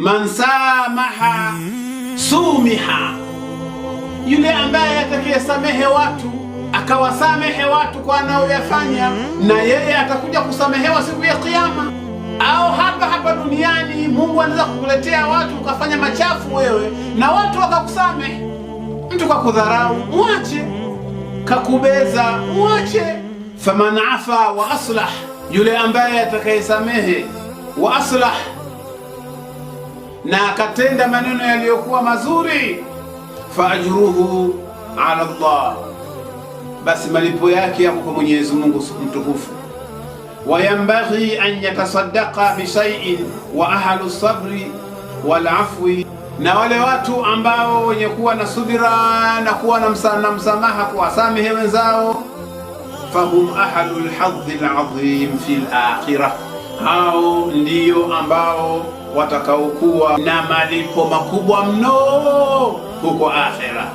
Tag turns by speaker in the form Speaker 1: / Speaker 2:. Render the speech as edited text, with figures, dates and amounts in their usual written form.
Speaker 1: man samaha sumiha, yule ambaye atakayesamehe watu akawasamehe watu kwa anayoyafanya, na yeye atakuja kusamehewa siku ya Kiyama. Au hapa hapa duniani Mungu anaweza kukuletea watu ukafanya machafu wewe na watu wakakusamehe. Mtu kakudharau, mwache. Kakubeza, mwache. Faman afa wa aslah, yule ambaye atakayesamehe wa aslah, na akatenda maneno yaliyokuwa mazuri, fa ajruhu ala Allah, basi malipo yake yako kwa Mwenyezi Mungu mtukufu. Wayambaghi an yatasaddaqa bi shay'in wa ahlu sabri wal afwi, na wale watu ambao wenye kuwa na subira na kuwa na msamaha kuwasamehe wenzao, fahum ahlul hadhil azim fil akhirah, hao ndio ambao watakaokuwa na malipo makubwa mno huko akhera.